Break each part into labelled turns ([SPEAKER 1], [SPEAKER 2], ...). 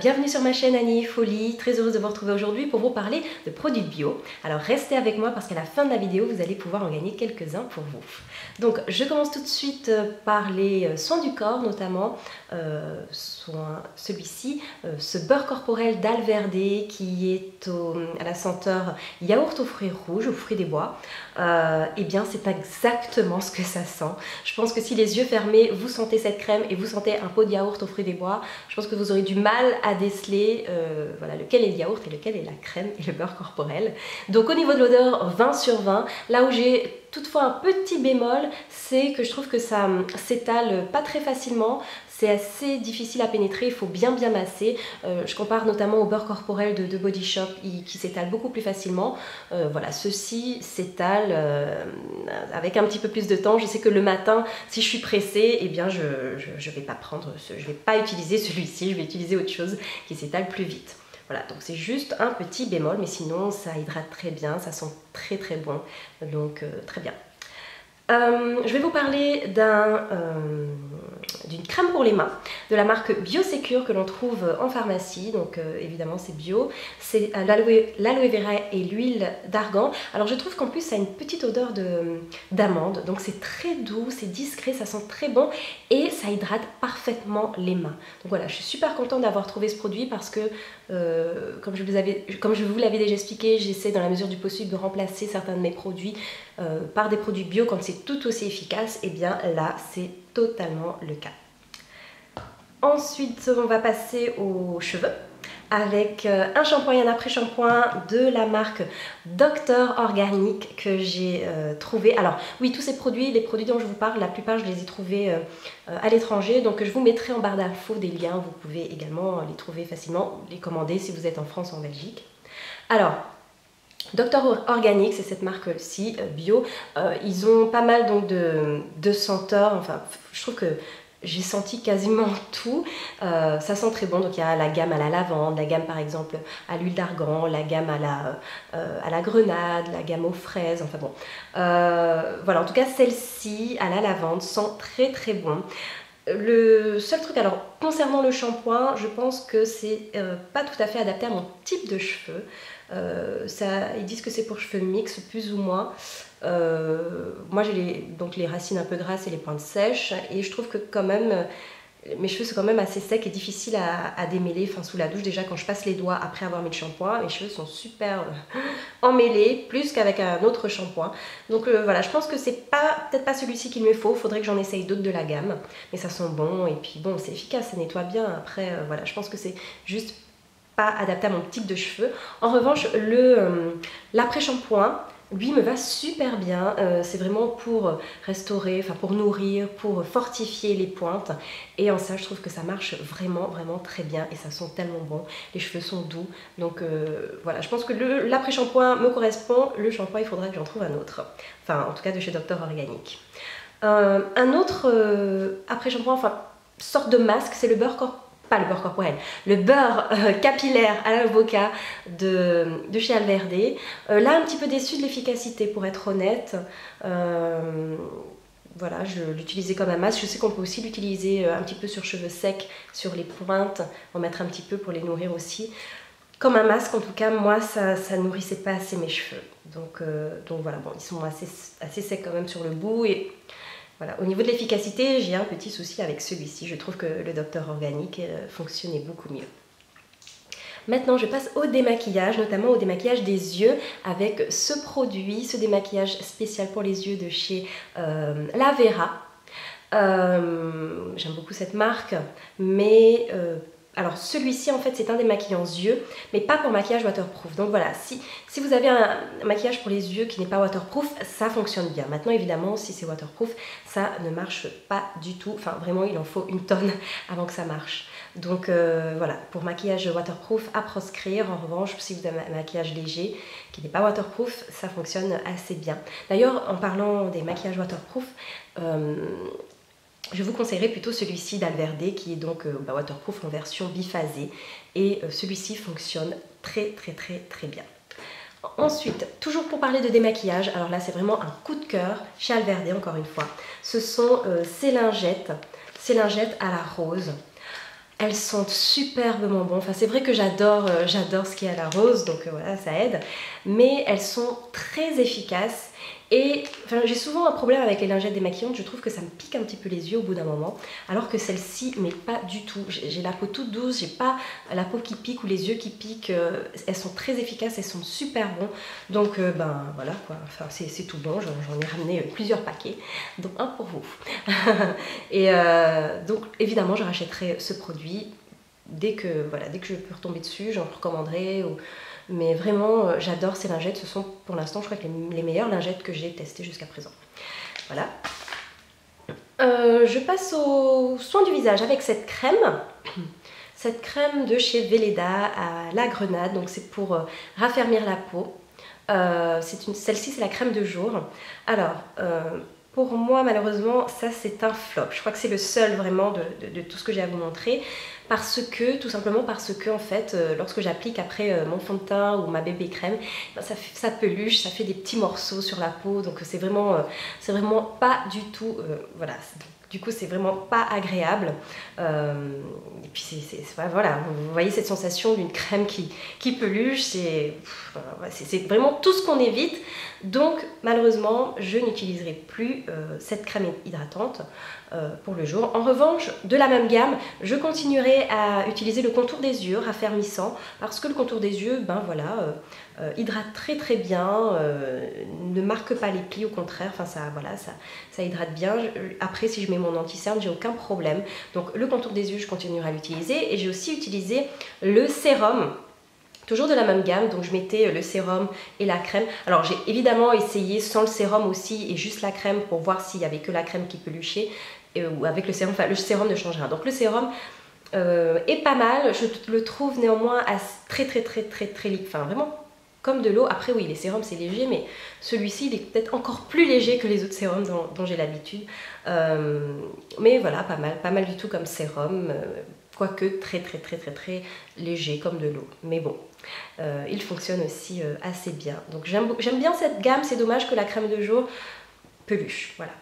[SPEAKER 1] bienvenue sur ma chaîne Annie Folie, très heureuse de vous retrouver aujourd'hui pour vous parler de produits bio. Alors restez avec moi parce qu'à la fin de la vidéo vous allez pouvoir en gagner quelques-uns pour vous. Donc je commence tout de suite par les soins du corps, notamment celui-ci, ce beurre corporel d'Alverde qui est à la senteur yaourt aux fruits rouges, aux fruits des bois. Et bien c'est exactement ce que ça sent. Je pense que si les yeux fermés vous sentez cette crème et vous sentez un pot de yaourt aux fruits des bois, je pense que vous aurez du mal à déceler voilà, lequel est le yaourt et lequel est la crème et le beurre corporel. Donc au niveau de l'odeur, 20 sur 20. Là où j'ai toutefois un petit bémol, c'est que je trouve que ça s'étale pas très facilement. C'est assez difficile à pénétrer, il faut bien masser. Je compare notamment au beurre corporel de Body Shop qui s'étale beaucoup plus facilement. Voilà, ceci s'étale avec un petit peu plus de temps. Je sais que le matin, si je suis pressée, eh bien je vais pas je vais pas utiliser celui-ci, je vais utiliser autre chose qui s'étale plus vite. Voilà, donc c'est juste un petit bémol, mais sinon ça hydrate très bien, ça sent très bon, donc très bien. Je vais vous parler d'une crème pour les mains de la marque Biosecure que l'on trouve en pharmacie, donc évidemment c'est bio, c'est l'aloe vera et l'huile d'argan. Alors je trouve qu'en plus ça a une petite odeur d'amande, donc c'est très doux, c'est discret, ça sent très bon et ça hydrate parfaitement les mains. Donc voilà, je suis super contente d'avoir trouvé ce produit parce que comme je vous l'avais déjà expliqué, j'essaie dans la mesure du possible de remplacer certains de mes produits par des produits bio quand c'est tout aussi efficace. Et bien là c'est totalement le cas. Ensuite on va passer aux cheveux avec un shampoing et un après-shampoing de la marque Dr Organic que j'ai trouvé. Alors oui, tous ces produits, les produits dont je vous parle, la plupart je les ai trouvés à l'étranger, donc je vous mettrai en barre d'infos des liens, vous pouvez également les trouver facilement, les commander si vous êtes en France ou en Belgique. Alors Dr Organic, c'est cette marque-ci, bio, ils ont pas mal donc de senteurs, enfin je trouve que j'ai senti quasiment tout, ça sent très bon. Donc il y a la gamme à la lavande, la gamme par exemple à l'huile d'argan, la gamme à la grenade, la gamme aux fraises, enfin bon. Voilà, en tout cas celle-ci à la lavande sent très bon. Le seul truc, alors concernant le shampoing, je pense que c'est pas tout à fait adapté à mon type de cheveux. Ils disent que c'est pour cheveux mixtes, plus ou moins. Moi j'ai donc les racines un peu grasses et les pointes sèches, et je trouve que quand même mes cheveux sont quand même assez secs et difficiles à démêler, enfin sous la douche. Déjà quand je passe les doigts après avoir mis le shampoing, mes cheveux sont super emmêlés, plus qu'avec un autre shampoing. Donc voilà, je pense que c'est peut-être pas celui-ci qu'il me faut, faudrait que j'en essaye d'autres de la gamme, mais ça sent bon et puis bon, c'est efficace, ça nettoie bien. Après voilà, je pense que c'est juste pas adapté à mon type de cheveux. En revanche, l'après-shampoing, lui, me va super bien. C'est vraiment pour restaurer, enfin pour nourrir, pour fortifier les pointes. Et en ça, je trouve que ça marche vraiment très bien et ça sent tellement bon. Les cheveux sont doux. Donc voilà, je pense que l'après-shampoing me correspond. Le shampoing, il faudra que j'en trouve un autre. Enfin, en tout cas de chez Dr Organic. Un autre après-shampoing, enfin sorte de masque, c'est le beurre corporel. Pas le beurre corporel, le beurre capillaire à l'avocat de chez Alverde. Là, un petit peu déçue de l'efficacité pour être honnête. Voilà, je l'utilisais comme un masque. Je sais qu'on peut aussi l'utiliser un petit peu sur cheveux secs, sur les pointes, en mettre un petit peu pour les nourrir aussi. Comme un masque, en tout cas, moi, ça nourrissait pas assez mes cheveux. Donc voilà, bon, ils sont assez secs quand même sur le bout. Et voilà, au niveau de l'efficacité, j'ai un petit souci avec celui-ci. Je trouve que le Dr Organic fonctionnait beaucoup mieux. Maintenant, je passe au démaquillage, notamment au démaquillage des yeux avec ce produit, ce démaquillage spécial pour les yeux de chez La Vera. J'aime beaucoup cette marque, mais alors celui-ci en fait c'est un démaquillant yeux, mais pas pour maquillage waterproof. Donc voilà, si vous avez un maquillage pour les yeux qui n'est pas waterproof, ça fonctionne bien. Maintenant évidemment si c'est waterproof, ça ne marche pas du tout. Enfin vraiment il en faut une tonne avant que ça marche. Donc voilà, pour maquillage waterproof à proscrire. En revanche, si vous avez un maquillage léger qui n'est pas waterproof, ça fonctionne assez bien. D'ailleurs en parlant des maquillages waterproof, je vous conseillerais plutôt celui-ci d'Alverde qui est donc waterproof en version biphasée, et celui-ci fonctionne très bien. Ensuite, toujours pour parler de démaquillage, alors là c'est vraiment un coup de cœur chez Alverde encore une fois. Ce sont ces lingettes à la rose. Elles sentent superbement bon. Enfin, c'est vrai que j'adore ce qui est à la rose, donc voilà, ça aide. Mais elles sont très efficaces. Et enfin, j'ai souvent un problème avec les lingettes démaquillantes. Je trouve que ça me pique un petit peu les yeux au bout d'un moment. Alors que celle-ci, mais pas du tout. J'ai la peau toute douce, j'ai pas la peau qui pique ou les yeux qui piquent. Elles sont très efficaces, elles sont super bon. Donc ben voilà quoi. Enfin, c'est tout bon. J'en ai ramené plusieurs paquets. Donc un pour vous. Et donc évidemment, je rachèterai ce produit dès que je peux retomber dessus, j'en recommanderai. Mais vraiment, j'adore ces lingettes. Ce sont pour l'instant, je crois que les meilleures lingettes que j'ai testées jusqu'à présent. Voilà. Je passe aux soins du visage avec cette crème. Cette crème de chez Velleda à la grenade. Donc c'est pour raffermir la peau. Celle-ci, c'est la crème de jour. Alors, pour moi, malheureusement, ça c'est un flop. Je crois que c'est le seul vraiment de tout ce que j'ai à vous montrer. Tout simplement parce que en fait, lorsque j'applique après mon fond de teint ou ma bébé crème, ben, ça peluche, ça fait des petits morceaux sur la peau. Donc c'est vraiment pas du tout, voilà. Du coup, c'est vraiment pas agréable. Et puis, voilà, vous voyez cette sensation d'une crème qui peluche. C'est vraiment tout ce qu'on évite. Donc, malheureusement, je n'utiliserai plus cette crème hydratante pour le jour. En revanche, de la même gamme, je continuerai à utiliser le contour des yeux raffermissant parce que le contour des yeux, ben voilà, hydrate très très bien, ne marque pas les plis, au contraire, enfin ça hydrate bien. Après, si je mets mon anti-cerne, j'ai aucun problème. Donc le contour des yeux, je continuerai à l'utiliser. Et j'ai aussi utilisé le sérum, toujours de la même gamme. Donc je mettais le sérum et la crème. Alors j'ai évidemment essayé sans le sérum aussi et juste la crème pour voir s'il n'y avait que la crème qui peluchait, ou avec le sérum, enfin le sérum ne change rien. Donc le sérum est pas mal, je le trouve néanmoins très enfin vraiment comme de l'eau. Après oui, les sérums c'est léger, mais celui-ci il est peut-être encore plus léger que les autres sérums dont j'ai l'habitude. Mais voilà, pas mal du tout comme sérum, quoique très léger comme de l'eau. Mais bon, il fonctionne aussi assez bien. Donc j'aime bien cette gamme, c'est dommage que la crème de jour peluche, voilà.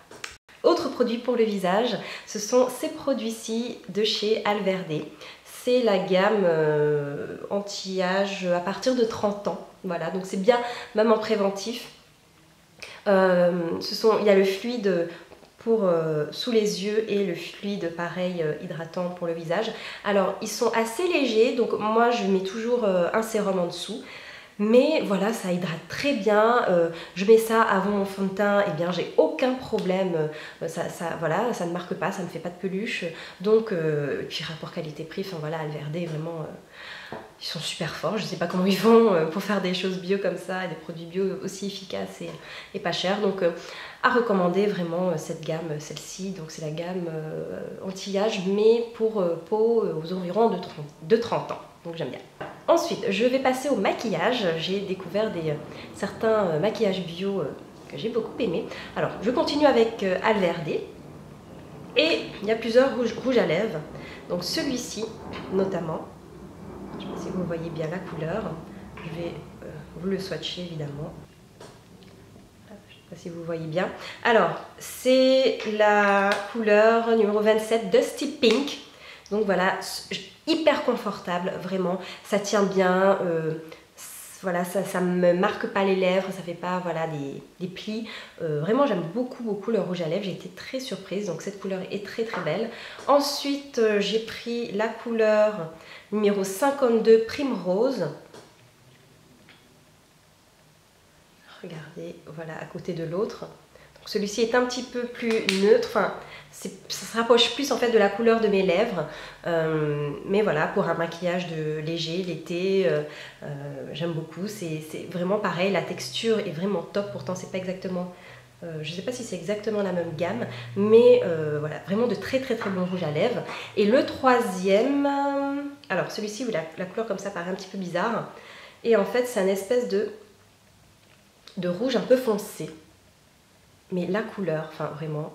[SPEAKER 1] Autre produit pour le visage, ce sont ces produits-ci de chez Alverde. C'est la gamme anti-âge à partir de 30 ans. Voilà, donc c'est bien, même en préventif. Il y a le fluide pour sous les yeux et le fluide pareil hydratant pour le visage. Alors ils sont assez légers, donc moi je mets toujours un sérum en dessous. Mais voilà, ça hydrate très bien. Je mets ça avant mon fond de teint, et bien j'ai aucun problème. Voilà, ça ne marque pas, ça ne fait pas de peluche. Donc, puis rapport qualité-prix, enfin voilà, Alverde, vraiment, ils sont super forts. Je ne sais pas comment ils font pour faire des choses bio comme ça, des produits bio aussi efficaces et pas chers. Donc, à recommander vraiment cette gamme, celle-ci. Donc, c'est la gamme anti-âge, mais pour peau aux environs de 30 ans. Donc, j'aime bien. Ensuite, je vais passer au maquillage. J'ai découvert certains maquillages bio que j'ai beaucoup aimé. Alors, je continue avec Alverde. Et il y a plusieurs rouges à lèvres. Donc celui-ci, notamment. Je ne sais pas si vous voyez bien la couleur. Je vais vous le swatcher, évidemment. Je ne sais pas si vous voyez bien. Alors, c'est la couleur numéro 27, Dusty Pink. Donc voilà, hyper confortable, vraiment, ça tient bien, voilà, ça ne me marque pas les lèvres, ça fait pas voilà, des plis. Vraiment, j'aime beaucoup le rouge à lèvres, j'ai été très surprise, donc cette couleur est très belle. Ensuite, j'ai pris la couleur numéro 52, Primrose. Regardez, voilà, à côté de l'autre. Celui-ci est un petit peu plus neutre, enfin, ça se rapproche plus en fait de la couleur de mes lèvres, mais voilà, pour un maquillage léger l'été, j'aime beaucoup. C'est vraiment pareil, la texture est vraiment top. Pourtant c'est pas exactement, je sais pas si c'est exactement la même gamme, mais voilà, vraiment de très bons rouges à lèvres. Et le troisième, alors celui-ci, la couleur comme ça paraît un petit peu bizarre, et en fait c'est un espèce de rouge un peu foncé. Mais la couleur, enfin vraiment,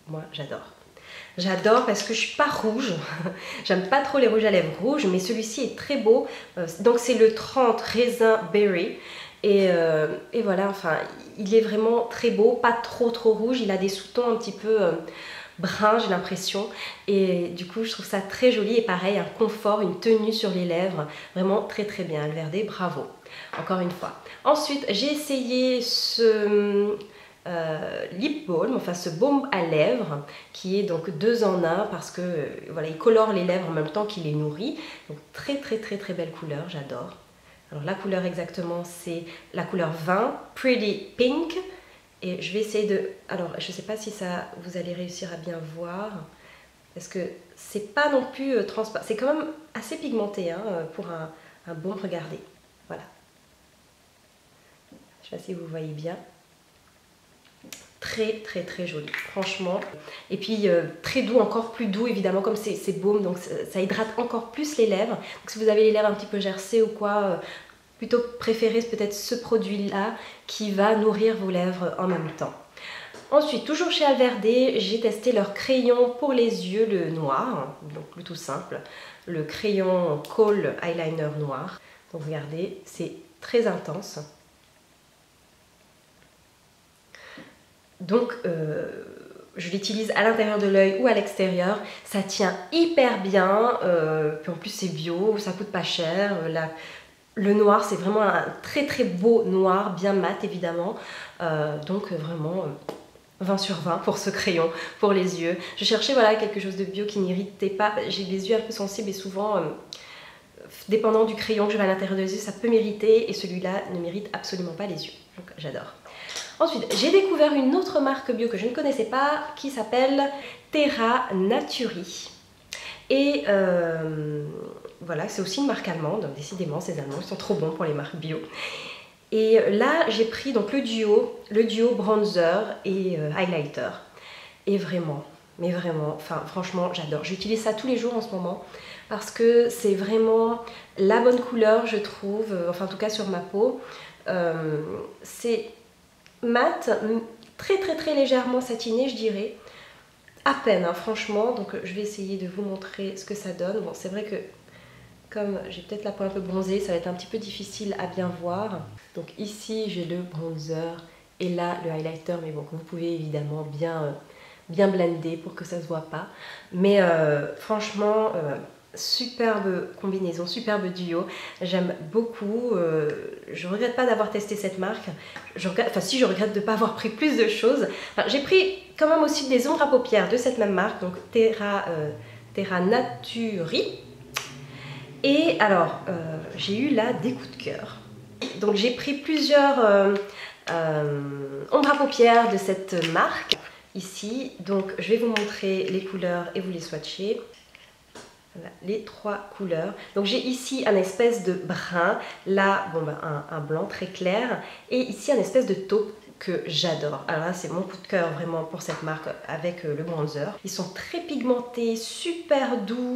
[SPEAKER 1] moi j'adore. J'adore parce que je suis pas rouge. J'aime pas trop les rouges à lèvres rouges, mais celui-ci est très beau. Donc c'est le 30 Raisin Berry. Et voilà, enfin, il est vraiment très beau, pas trop rouge. Il a des sous-tons un petit peu brun, j'ai l'impression. Et du coup, je trouve ça très joli et pareil, un confort, une tenue sur les lèvres. Vraiment très très bien. Alverde, bravo. Encore une fois. Ensuite, j'ai essayé ce lip balm, enfin ce baume à lèvres qui est donc 2 en 1 parce que voilà, il colore les lèvres en même temps qu'il les nourrit. Donc très très très très belle couleur, j'adore. Alors la couleur exactement, c'est la couleur 20, Pretty Pink. Et je vais essayer de... Alors je ne sais pas si ça vous allez réussir à bien voir parce que c'est pas non plus transparent. C'est quand même assez pigmenté hein, pour un baume, regardez. Voilà. Je ne sais pas si vous voyez bien. Très très très joli, franchement. Et puis très doux, encore plus doux évidemment, comme c'est baume, donc ça hydrate encore plus les lèvres. Donc si vous avez les lèvres un petit peu gercées ou quoi, plutôt préférez peut-être ce produit-là qui va nourrir vos lèvres en même temps. Ensuite, toujours chez Alverde, j'ai testé leur crayon pour les yeux, le noir, donc le tout simple. Le crayon Kohl Eyeliner noir. Donc regardez, c'est très intense. Donc je l'utilise à l'intérieur de l'œil ou à l'extérieur, ça tient hyper bien, puis en plus c'est bio, ça coûte pas cher. Le noir c'est vraiment un très très beau noir, bien mat évidemment, donc vraiment 20 sur 20 pour ce crayon, pour les yeux. Je cherchais voilà, quelque chose de bio qui n'irritait pas, j'ai les yeux un peu sensibles et souvent... dépendant du crayon que je mets à l'intérieur des yeux, ça peut m'irriter et celui-là ne m'irrite absolument pas les yeux, donc j'adore. Ensuite, j'ai découvert une autre marque bio que je ne connaissais pas qui s'appelle Terra Naturi. Et voilà, c'est aussi une marque allemande, décidément ces Allemands, ils sont trop bons pour les marques bio. Et là, j'ai pris donc le duo bronzer et highlighter. Et vraiment, mais vraiment, enfin franchement, j'adore. J'utilise ça tous les jours en ce moment parce que c'est vraiment la bonne couleur, je trouve, enfin en tout cas sur ma peau. C'est mat, très très très légèrement satiné je dirais, à peine hein, franchement, donc je vais essayer de vous montrer ce que ça donne. Bon c'est vrai que comme j'ai peut-être la peau un peu bronzée, ça va être un petit peu difficile à bien voir. Donc ici j'ai le bronzer et là le highlighter, mais bon vous pouvez évidemment bien blender pour que ça se voit pas, mais franchement superbe combinaison, superbe duo, j'aime beaucoup, je regrette pas d'avoir testé cette marque, je regrette de ne pas avoir pris plus de choses. Enfin, j'ai pris quand même aussi des ombres à paupières de cette même marque, donc Terra Naturi, et alors j'ai eu là des coups de cœur, donc j'ai pris plusieurs ombres à paupières de cette marque ici, donc je vais vous montrer les couleurs et vous les swatcher. Voilà, les 3 couleurs. Donc j'ai ici un espèce de brun, là bon, ben, un blanc très clair, et ici un espèce de taupe que j'adore. Alors là c'est mon coup de cœur vraiment pour cette marque avec le bronzer. Ils sont très pigmentés, super doux,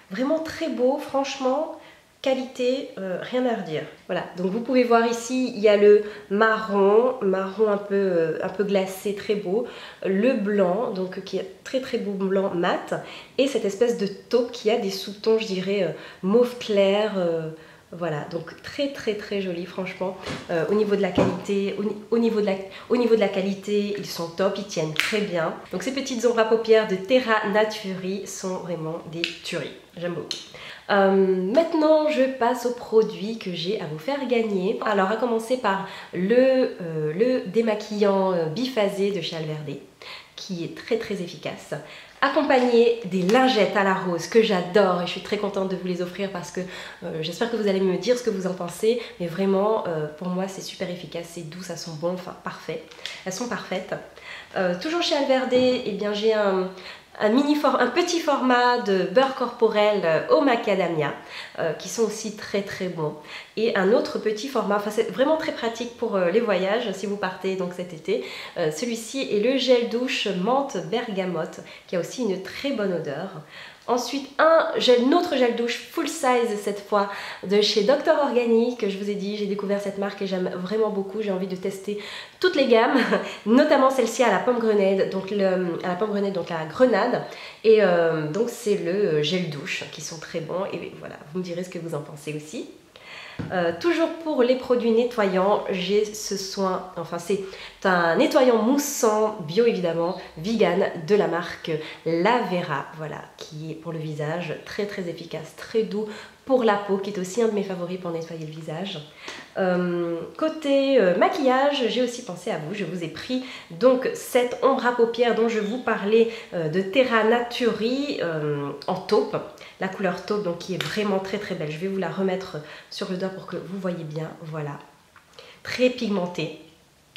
[SPEAKER 1] vraiment très beaux, franchement. Qualité, rien à redire. Voilà, donc vous pouvez voir ici, il y a le marron un peu glacé, très beau, le blanc, donc qui est très très beau blanc mat, et cette espèce de taupe qui a des sous-tons, je dirais, mauve clair. Voilà, donc très très très joli franchement. Au niveau de la qualité, au niveau de la qualité, ils sont top, ils tiennent très bien. Donc ces petites ombres à paupières de Terra Naturi sont vraiment des tueries. J'aime beaucoup. Maintenant je passe aux produits que j'ai à vous faire gagner. Alors à commencer par le démaquillant biphasé de chez Alverde qui est très très efficace, accompagné des lingettes à la rose que j'adore et je suis très contente de vous les offrir parce que j'espère que vous allez me dire ce que vous en pensez, mais vraiment pour moi c'est super efficace, c'est doux, ça sent bon, enfin parfait, elles sont parfaites. Toujours chez Alverde, eh bien j'ai un petit format de beurre corporel au macadamia qui sont aussi très très bons, et un autre petit format, enfin c'est vraiment très pratique pour les voyages si vous partez donc cet été. Celui-ci est le gel douche menthe bergamote qui a aussi une très bonne odeur. Ensuite, un autre gel douche full size cette fois de chez Dr Organic. Je vous ai dit, j'ai découvert cette marque et j'aime vraiment beaucoup. J'ai envie de tester toutes les gammes, notamment celle-ci à la pomme grenade, donc la grenade. Et donc c'est le gel douche qui sont très bons. Et voilà, vous me direz ce que vous en pensez aussi. Toujours pour les produits nettoyants, j'ai ce soin, enfin c'est un nettoyant moussant bio évidemment, vegan de la marque Lavera, voilà, qui est pour le visage très très efficace, très doux pour la peau, qui est aussi un de mes favoris pour nettoyer le visage. Côté maquillage, j'ai aussi pensé à vous. Je vous ai pris donc cette ombre à paupières dont je vous parlais de Terra Naturi en taupe, la couleur taupe, donc qui est vraiment très très belle. Je vais vous la remettre sur le doigt pour que vous voyez bien, voilà, très pigmentée.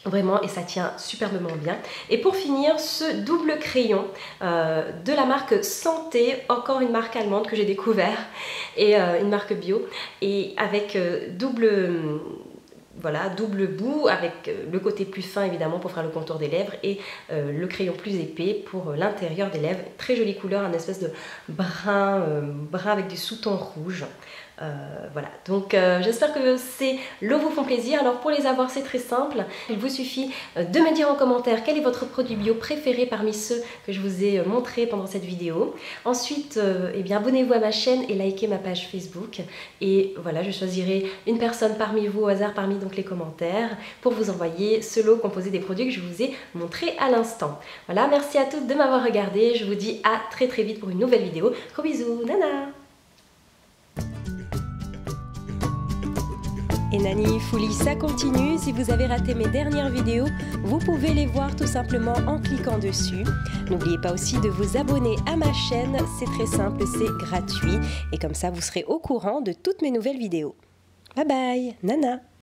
[SPEAKER 1] Vraiment, et ça tient superbement bien. Et pour finir, ce double crayon de la marque Santé, encore une marque allemande que j'ai découvert, et une marque bio, et avec voilà, double bout, avec le côté plus fin évidemment pour faire le contour des lèvres, et le crayon plus épais pour l'intérieur des lèvres. Très jolie couleur, un espèce de brun, brun avec des sous-tons rouges. Voilà, donc j'espère que ces lots vous font plaisir. Alors pour les avoir, c'est très simple, il vous suffit de me dire en commentaire quel est votre produit bio préféré parmi ceux que je vous ai montrés pendant cette vidéo. Ensuite, eh bien, abonnez-vous à ma chaîne et likez ma page Facebook, et voilà, je choisirai une personne parmi vous au hasard parmi donc les commentaires pour vous envoyer ce lot composé des produits que je vous ai montrés à l'instant. Voilà, merci à toutes de m'avoir regardé, je vous dis à très très vite pour une nouvelle vidéo. Gros bisous, nana.
[SPEAKER 2] Et Nani Fouli, ça continue. Si vous avez raté mes dernières vidéos, vous pouvez les voir tout simplement en cliquant dessus. N'oubliez pas aussi de vous abonner à ma chaîne, c'est très simple, c'est gratuit. Et comme ça, vous serez au courant de toutes mes nouvelles vidéos. Bye bye, Nana.